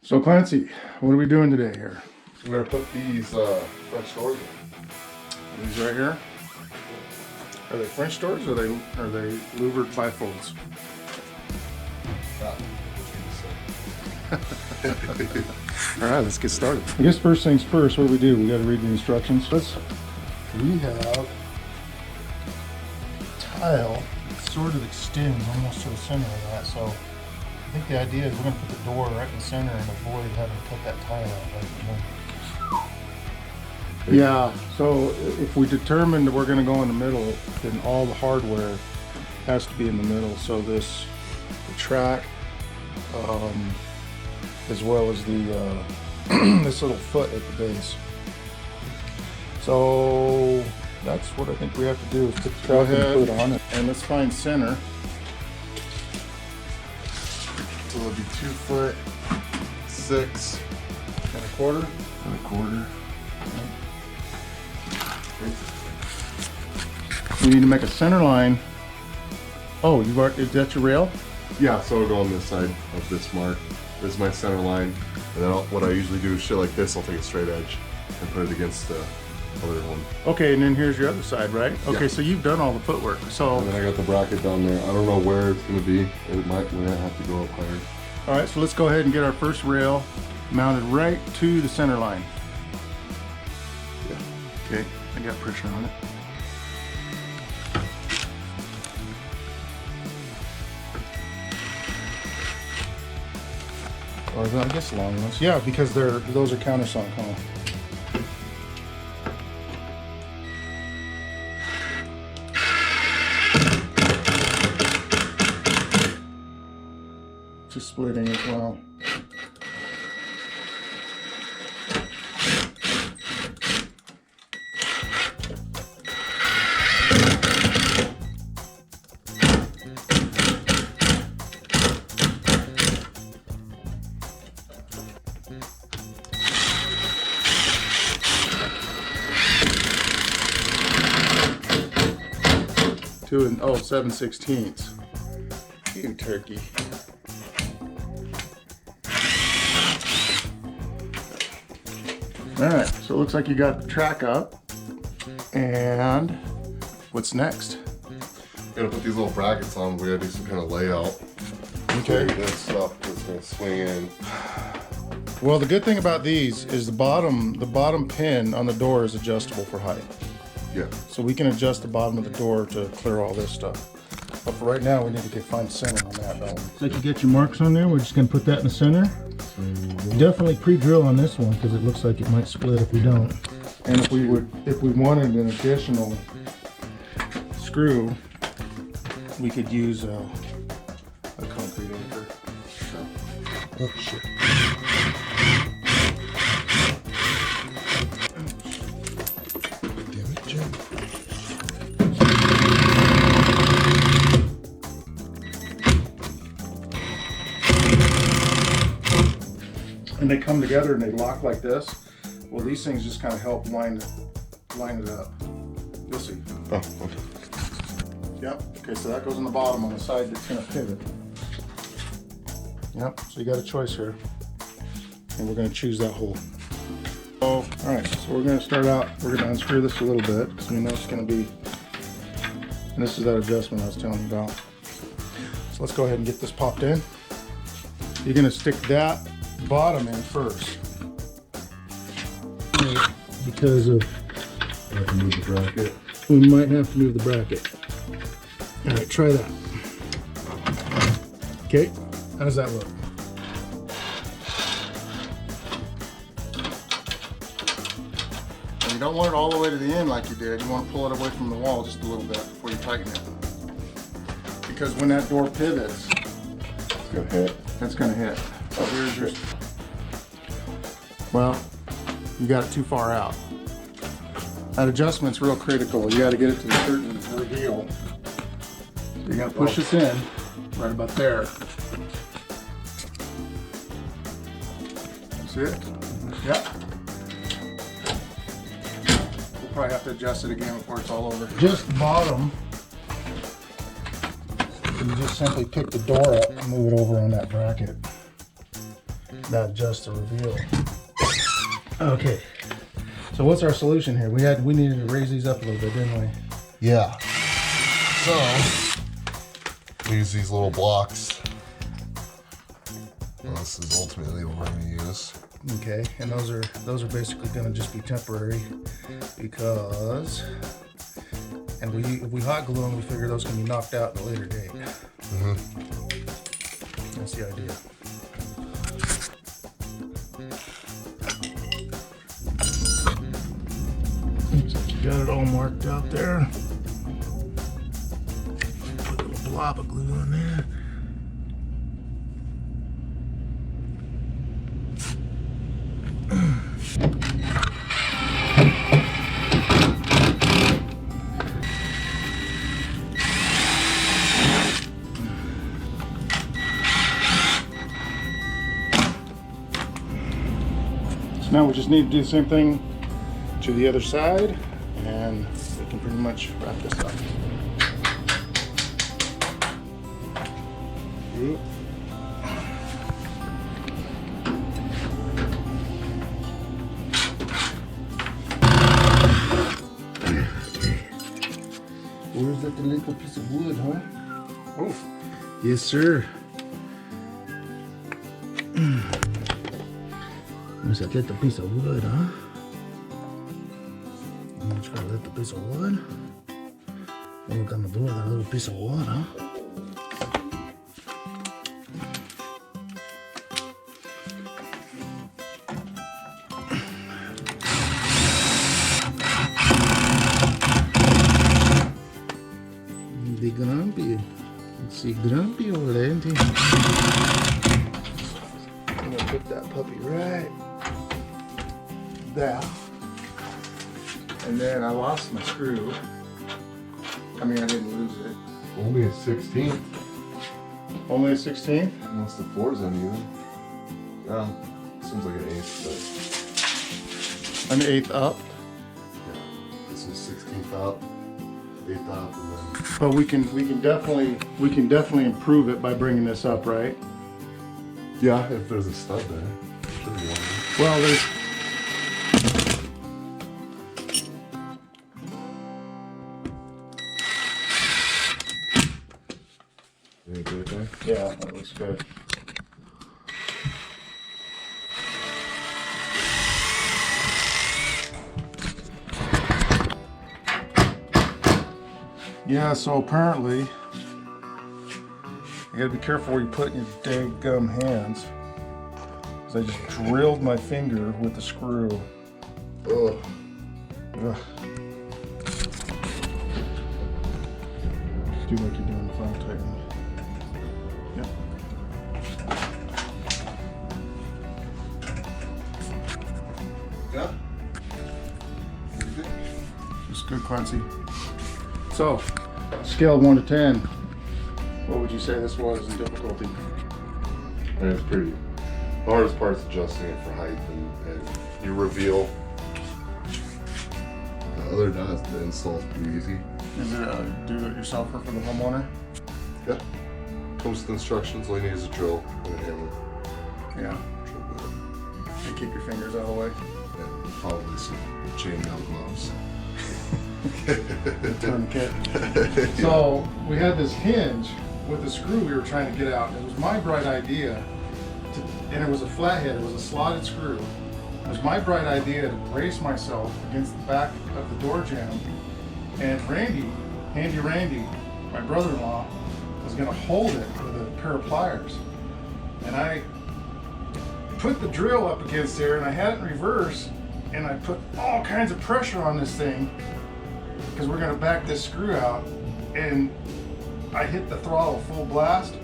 So Clancy, what are we doing today here? We're gonna put these French doors in. These right here? Are they French doors or are they louvered bifolds? All right, let's get started. I guess first things first, what do? We got to read the instructions. We have tile that sort of extends almost to the center of that, so I think the idea is we're going to put the door right in the center and avoid having to cut that tile out right there. Yeah, so if we determine that we're going to go in the middle, then all the hardware has to be in the middle. So the track, as well as the this little foot at the base. So that's what I think we have to do is put the track and foot on it. And let's find center. So it'll be 2'6" And a quarter. and a quarter. We need to make a center line. Oh, is that your rail? Yeah, so it'll go on this side of this mark. This is my center line. And then what I usually do is shit like this, I'll take a straight edge and put it against the other one. Okay, and then here's your other side, right? Okay, yeah. So you've done all the footwork. So and then I got the bracket down there. I don't know where it's gonna be. We might have to go up higher. all right, so let's go ahead and get our first rail mounted right to the center line. Yeah. Okay, I got pressure on it. Or I guess long ones. Yeah, because those are countersunk, huh? Just splitting as well. Two and 7/16. You turkey. All right, so it looks like you got the track up. And what's next? Gonna put these little brackets on. We gotta do some kind of layout. Okay. This stuff is gonna swing in. Well, the good thing about these is the bottom pin on the door is adjustable for height. Yeah. So we can adjust the bottom of the door to clear all this stuff. But for right now, we need to find center on that, don't we? So you get your marks on there. We're just gonna put that in the center. Definitely pre-drill on this one because it looks like it might split if we don't. And if we wanted an additional screw, we could use a concrete anchor. Oh shit. Damn it, Jim. And they come together and they lock like this. Well, these things just kind of help line it up. You'll see. Oh, okay. Yep. Okay, so that goes on the bottom on the side that's going to pivot. Yep. So you got a choice here, and we're going to choose that hole. Oh, all right. So we're going to start out. We're going to unscrew this a little bit because we know it's going to be. And this is that adjustment I was telling you about. So let's go ahead and get this popped in. You're going to stick that bottom in first. Because of I have to move the bracket. we might have to move the bracket. All right, try that. Okay, how does that look? And you don't want it all the way to the end like you did. You want to pull it away from the wall just a little bit before you tighten it. Because when that door pivots, It's gonna hit. that's going to hit. So here's your... Well, you got it too far out. That adjustment's real critical. You got to get it to a certain reveal. So you got to push this in right about there. See it? Yep. We'll probably have to adjust it again before it's all over. Just bottom. You just simply pick the door up and move it over on that bracket. not just a reveal. Okay. So what's our solution here? We needed to raise these up a little bit, didn't we? Yeah. So we use these little blocks. Well, this is ultimately what we're going to use. Okay, and those are basically going to just be temporary because, and if we hot glue them, we figure those can be knocked out at a later date. That's the idea. Looks like you got it all marked out there. Put a little blob of glue on there. So now we just need to do the same thing to the other side, and we can pretty much wrap this up. Oop. Where's that little piece of wood, huh? Oh, yes, sir. There's that little piece of wood, huh? I'm gonna try that little piece of wood. What we're gonna do with that little piece of wood, huh? The grumpy. Let's see, grumpy over there, isn't he? I'm gonna put that puppy right there. And then I lost my screw. I mean, I didn't lose it. Only a 16th. Only a 16th? Unless the floor's uneven. Yeah, seems like an 8th, An 1/8 up. but yeah. This is 16th up, 8th up, and then. But we can definitely improve it by bringing this up, right? Yeah, if there's a stud there. Should be one. Well, there's. Any good there? Yeah, that looks good. Yeah, so apparently you gotta be careful where you put your daggum hands. Cause I just drilled my finger with the screw. Ugh. Ugh. Do like you're doing the final tightening. Yep. Yeah. It's good, Clancy. So, scale of 1 to 10, what would you say this was in difficulty? And it's pretty. The hardest part's adjusting it for height and you reveal. Other than that, the install's pretty easy. Is it a do-it-yourselfer for the homeowner? Yeah. Comes with instructions. All you need is a drill and a hammer. Yeah. Drill bit. And keep your fingers out of the way. And probably some chainmail gloves. Tourniquet. So we had this hinge with the screw we were trying to get out. It was my bright idea, and it was a flathead. It was a slotted screw. It was my bright idea to brace myself against the back of the door jamb, and Handy Randy, my brother-in-law, was going to hold it with a pair of pliers. And I put the drill up against there, and I had it in reverse, and I put all kinds of pressure on this thing because we're gonna back this screw out, and I hit the throttle full blast,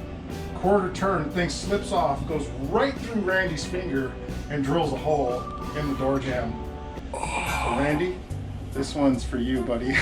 quarter turn, the thing slips off, goes right through Randy's finger and drills a hole in the door jamb. So Randy, this one's for you, buddy.